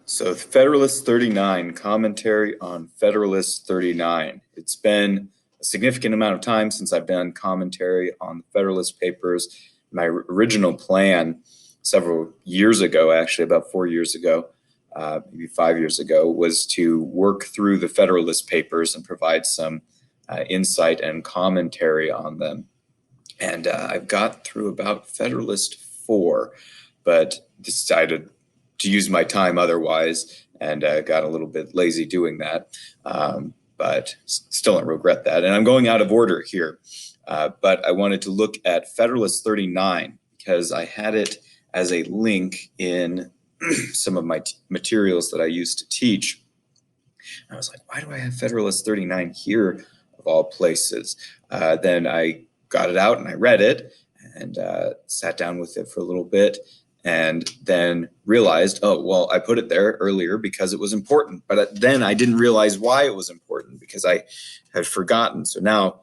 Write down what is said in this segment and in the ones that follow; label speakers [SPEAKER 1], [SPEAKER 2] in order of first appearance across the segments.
[SPEAKER 1] So Federalist 39, commentary on Federalist 39. It's been a significant amount of time since I've done commentary on the Federalist Papers. My original plan several years ago, actually about 4 years ago, maybe 5 years ago, was to work through the Federalist Papers and provide some insight and commentary on them. And I've got through about Federalist 4, but decided to use my time otherwise, and got a little bit lazy doing that, but still don't regret that. And I'm going out of order here, but I wanted to look at Federalist 39 because I had it as a link in some of my materials that I used to teach. And I was like, why do I have Federalist 39 here of all places? Then I got it out and I read it and sat down with it for a little bit, and then realized, oh, well, I put it there earlier because it was important. But then I didn't realize why it was important because I had forgotten. So now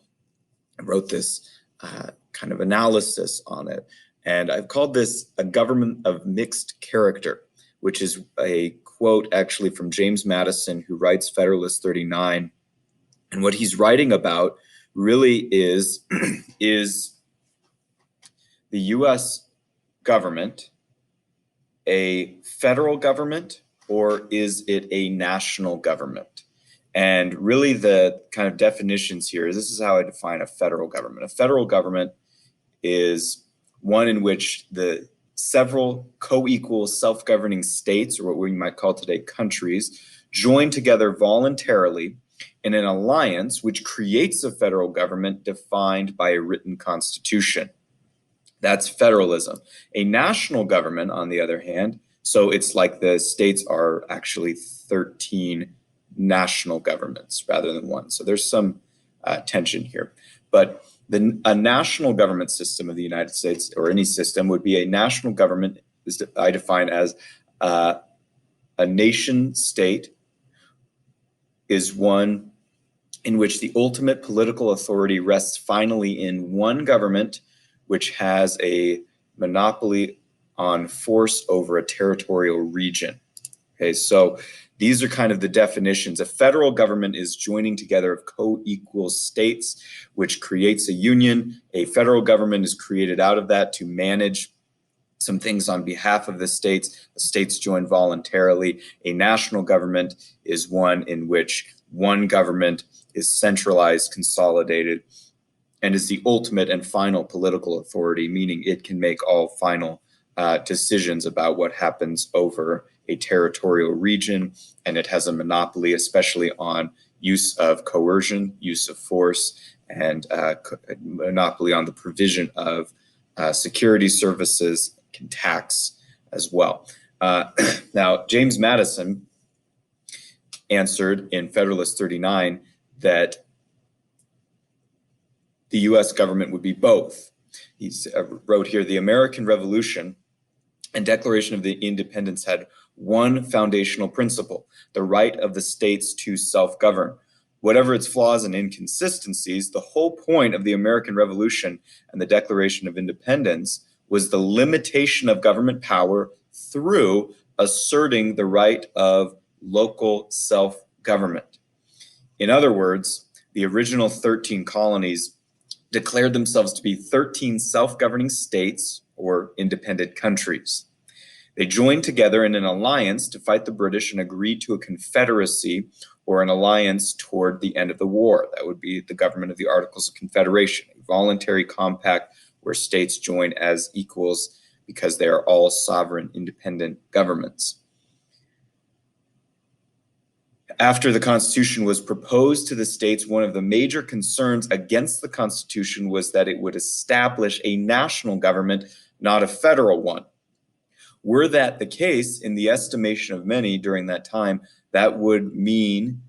[SPEAKER 1] I wrote this kind of analysis on it. And I've called this a government of mixed character, which is a quote actually from James Madison, who writes Federalist 39. And what he's writing about really is the U.S. government a federal government, or is it a national government? And really the kind of definitions here, this is how I define a federal government. A federal government is one in which the several co-equal self-governing states, or what we might call today countries, join together voluntarily in an alliance which creates a federal government defined by a written constitution. That's federalism. A national government, on the other hand, so it's like the states are actually 13 national governments rather than one. So there's some tension here. But a national government system of the United States, or any system, would be a national government, I define as a nation state is one in which the ultimate political authority rests finally in one government, which has a monopoly on force over a territorial region. Okay, so these are kind of the definitions. A federal government is joining together of co-equal states, which creates a union. A federal government is created out of that to manage some things on behalf of the states. The states join voluntarily. A national government is one in which one government is centralized, consolidated, and is the ultimate and final political authority, meaning it can make all final decisions about what happens over a territorial region, and it has a monopoly, especially on use of coercion, use of force, and monopoly on the provision of security services, can tax as well. Now, James Madison answered in Federalist 39 that the U.S. government would be both. He wrote here, the American Revolution and Declaration of the Independence had one foundational principle, the right of the states to self-govern. Whatever its flaws and inconsistencies, the whole point of the American Revolution and the Declaration of Independence was the limitation of government power through asserting the right of local self-government. In other words, the original 13 colonies declared themselves to be 13 self-governing states or independent countries. They joined together in an alliance to fight the British and agreed to a confederacy or an alliance toward the end of the war. That would be the government of the Articles of Confederation, a voluntary compact where states join as equals because they are all sovereign, independent governments. After the Constitution was proposed to the states, one of the major concerns against the Constitution was that it would establish a national government, not a federal one. Were that the case, in the estimation of many during that time, that would mean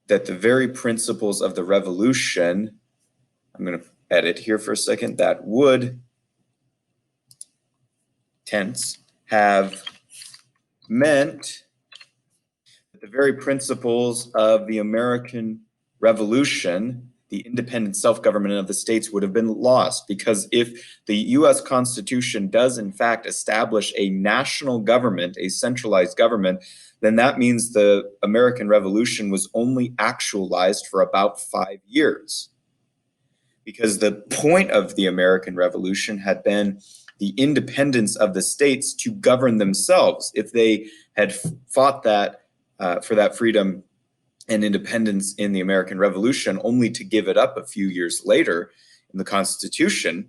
[SPEAKER 1] that the very principles of the Revolution, I'm going to edit here for a second, that would, tense, have meant that the very principles of the American Revolution, the independent self-government of the states would have been lost, because if the US Constitution does in fact establish a national government, a centralized government, then that means the American Revolution was only actualized for about 5 years. Because the point of the American Revolution had been the independence of the states to govern themselves. If they had fought that for that freedom and independence in the American Revolution, only to give it up a few years later in the Constitution,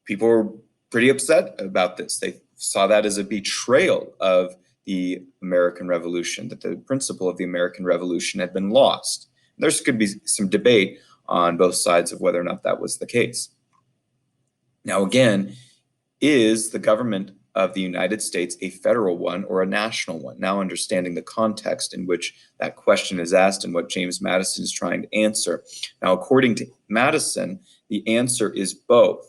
[SPEAKER 1] people were pretty upset about this. They saw that as a betrayal of the American Revolution, that the principle of the American Revolution had been lost. There could be some debate on both sides of whether or not that was the case. Now, again, is the government of the United States a federal one or a national one? Now, understanding the context in which that question is asked and what James Madison is trying to answer. Now, according to Madison, the answer is both.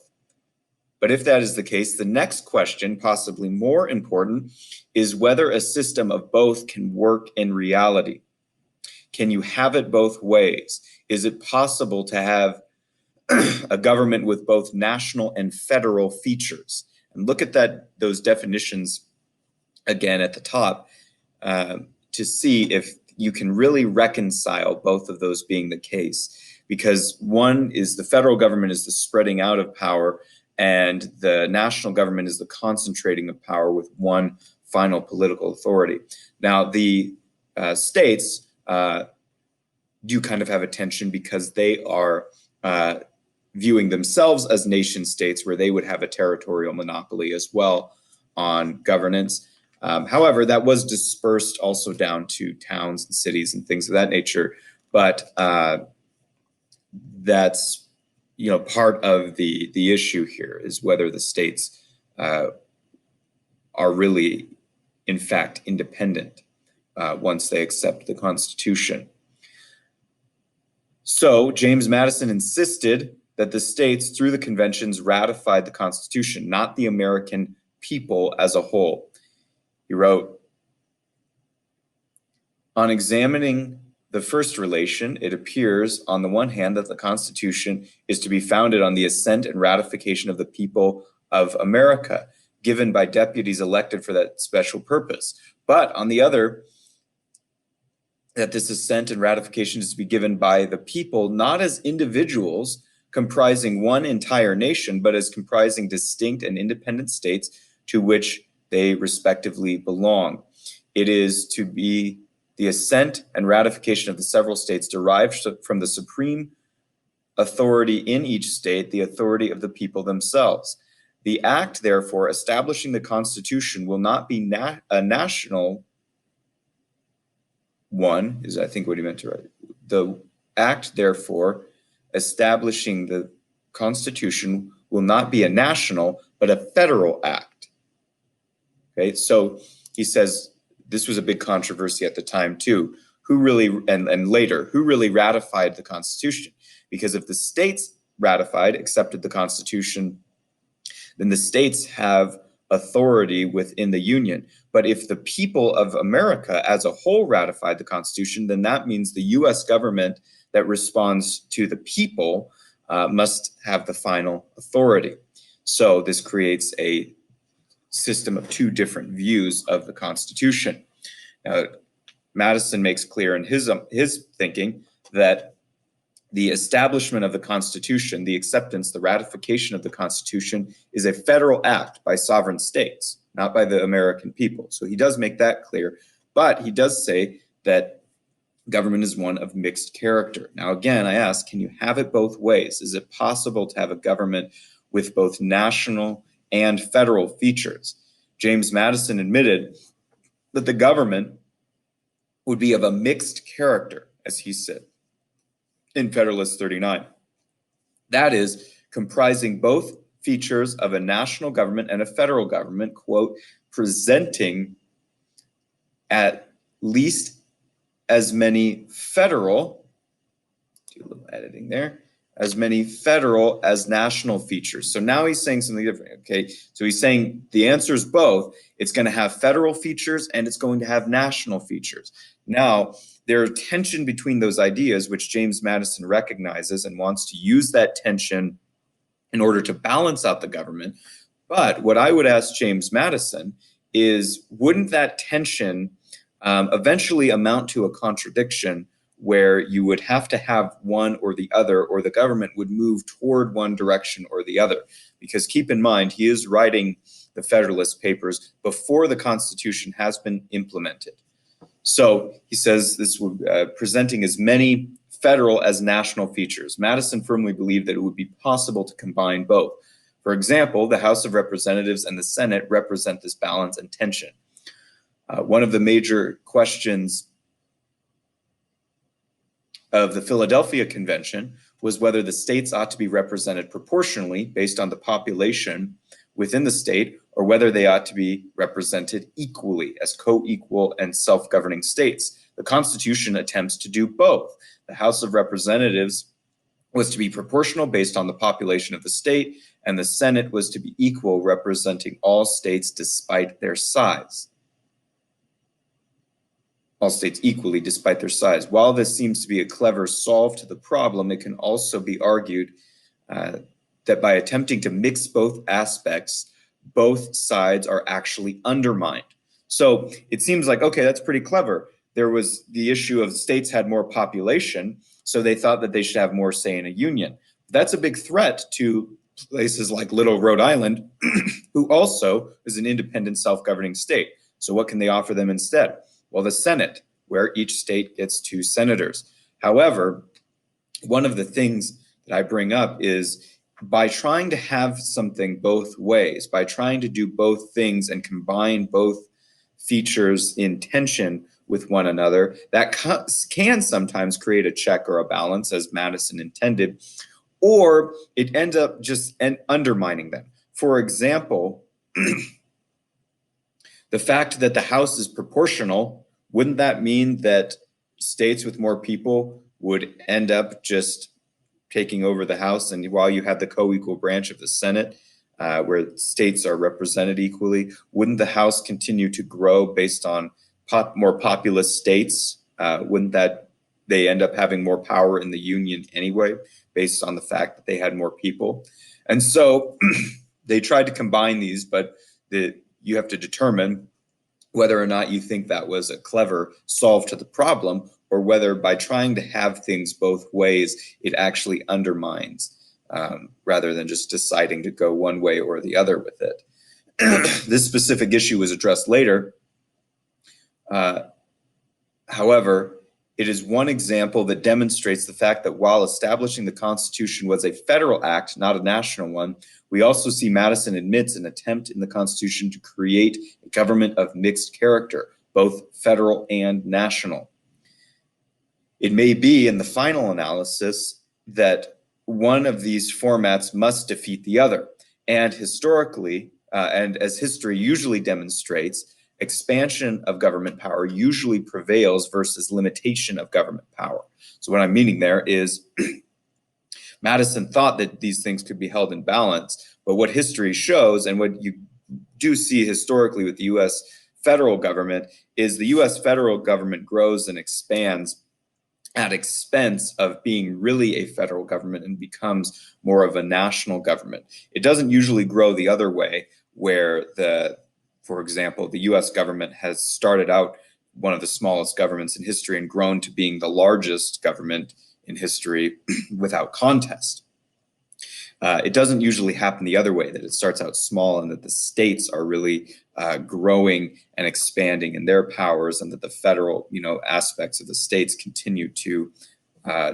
[SPEAKER 1] But if that is the case, the next question, possibly more important, is whether a system of both can work in reality. Can you have it both ways? Is it possible to have a government with both national and federal features? And look at those definitions again at the top to see if you can really reconcile both of those being the case. Because one is the federal government is the spreading out of power, and the national government is the concentrating of power with one final political authority. Now, the states do kind of have a tension because they are viewing themselves as nation states, where they would have a territorial monopoly as well on governance. However, that was dispersed also down to towns and cities and things of that nature. But that's part of the issue here, is whether the states are really, in fact, independent once they accept the Constitution. So James Madison insisted that the states, through the conventions, ratified the Constitution, not the American people as a whole. He wrote, "On examining the first relation, it appears, on the one hand, that the Constitution is to be founded on the assent and ratification of the people of America, given by deputies elected for that special purpose. But on the other, that this assent and ratification is to be given by the people, not as individuals comprising one entire nation, but as comprising distinct and independent states to which they respectively belong. It is to be the assent and ratification of the several states derived from the supreme authority in each state, the authority of the people themselves. The act, therefore, establishing the Constitution will not be a national one, is I think what he meant to write. The act, therefore, establishing the Constitution will not be a national, but a federal act." Okay, so he says this was a big controversy at the time too. Who really, and later, who really ratified the Constitution? Because if the states accepted the Constitution, then the states have authority within the Union. But if the people of America as a whole ratified the Constitution, then that means the US government that responds to the people must have the final authority. So this creates a system of two different views of the Constitution. Now, Madison makes clear in his thinking that the establishment of the Constitution, the acceptance, the ratification of the Constitution, is a federal act by sovereign states, not by the American people. So he does make that clear, but he does say that government is one of mixed character. Now, again, I ask, can you have it both ways? Is it possible to have a government with both national and federal features? James Madison admitted that the government would be of a mixed character, as he said in Federalist 39. That is, comprising both features of a national government and a federal government, quote, presenting at least as many federal, do a little editing there, as many federal as national features. So now he's saying something different, okay? So he's saying the answer is both. It's going to have federal features and it's going to have national features. Now, there's tension between those ideas, which James Madison recognizes and wants to use that tension in order to balance out the government. But what I would ask James Madison is, wouldn't that tension eventually amount to a contradiction where you would have to have one or the other, or the government would move toward one direction or the other? Because keep in mind, he is writing the Federalist Papers before the Constitution has been implemented. So he says this would presenting as many federal as national features. Madison firmly believed that it would be possible to combine both. For example, the House of Representatives and the Senate represent this balance and tension. One of the major questions of the Philadelphia Convention was whether the states ought to be represented proportionally based on the population within the state, or whether they ought to be represented equally as co-equal and self-governing states. The Constitution attempts to do both. The House of Representatives was to be proportional based on the population of the state, and the Senate was to be equal, representing all states despite their size. All states equally despite their size. While this seems to be a clever solve to the problem, it can also be argued that by attempting to mix both aspects, both sides are actually undermined. So it seems like, okay, that's pretty clever. There was the issue of states had more population, so they thought that they should have more say in a union. That's a big threat to places like Little Rhode Island, who also is an independent self-governing state. So what can they offer them instead? Well, the Senate, where each state gets 2 senators. However, one of the things that I bring up is, by trying to have something both ways, by trying to do both things and combine both features in tension with one another, that can sometimes create a check or a balance, as Madison intended, or it ends up just undermining them. For example, the fact that the House is proportional, wouldn't that mean that states with more people would end up just taking over the House? And while you have the co-equal branch of the Senate, where states are represented equally, wouldn't the House continue to grow based on more populous states? Wouldn't that they end up having more power in the Union anyway, based on the fact that they had more people? And so they tried to combine these, but you have to determine whether or not you think that was a clever solve to the problem, or whether by trying to have things both ways, it actually undermines, rather than just deciding to go one way or the other with it. This specific issue was addressed later. However, it is one example that demonstrates the fact that while establishing the Constitution was a federal act, not a national one, we also see Madison admits an attempt in the Constitution to create a government of mixed character, both federal and national. It may be in the final analysis that one of these formats must defeat the other. And historically, and as history usually demonstrates, expansion of government power usually prevails versus limitation of government power. So what I'm meaning there is Madison thought that these things could be held in balance, but what history shows, and what you do see historically with the US federal government, is the US federal government grows and expands at expense of being really a federal government and becomes more of a national government. It doesn't usually grow the other way, where for example, the US government has started out one of the smallest governments in history and grown to being the largest government in history without contest. It doesn't usually happen the other way, that it starts out small and that the states are really growing and expanding in their powers, and that the federal, aspects of the states continue to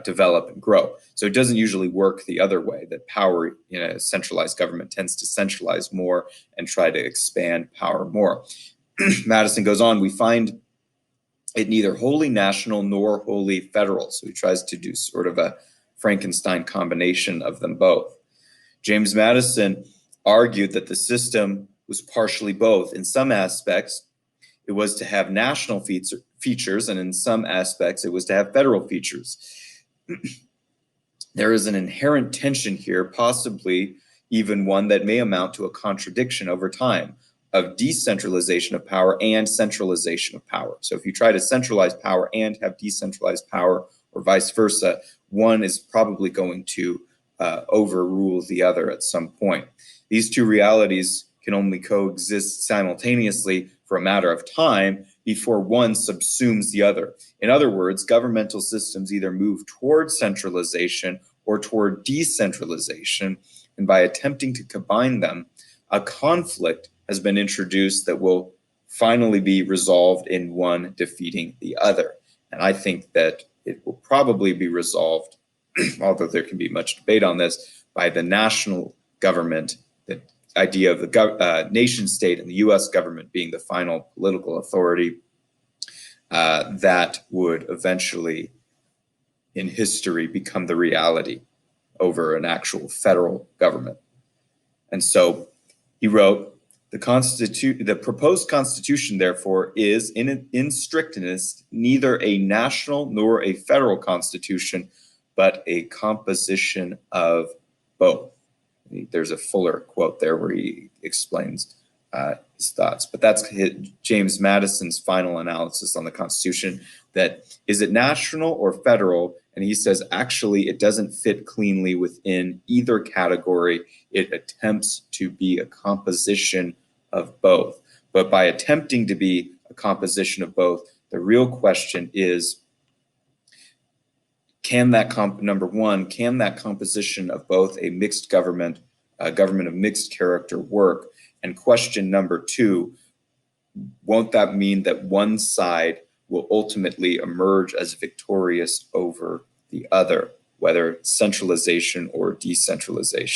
[SPEAKER 1] develop and grow. So it doesn't usually work the other way, that power in a centralized government tends to centralize more and try to expand power more. Madison goes on, we find it neither wholly national nor wholly federal. So he tries to do sort of a Frankenstein combination of them both. James Madison argued that the system was partially both. In some aspects, it was to have national features, and in some aspects, it was to have federal features. there is an inherent tension here, possibly even one that may amount to a contradiction over time, of decentralization of power and centralization of power. So if you try to centralize power and have decentralized power, or vice versa, one is probably going to overrule the other at some point. These two realities can only coexist simultaneously for a matter of time before one subsumes the other. In other words, governmental systems either move toward centralization or toward decentralization, and by attempting to combine them, a conflict has been introduced that will finally be resolved in one defeating the other. And I think that it will probably be resolved, although there can be much debate on this, by the national government, the idea of the nation state and the US government being the final political authority that would eventually, in history, become the reality over an actual federal government. And so he wrote, the proposed constitution, therefore, is in strictness neither a national nor a federal constitution, but a composition of both. There's a fuller quote there where he explains his thoughts. But that's James Madison's final analysis on the Constitution, that is it national or federal? And he says, actually, it doesn't fit cleanly within either category. It attempts to be a composition of both. But by attempting to be a composition of both, the real question is, can that number one, can that composition of both a mixed government, a government of mixed character work? And question number two, won't that mean that one side will ultimately emerge as victorious over the other, whether centralization or decentralization?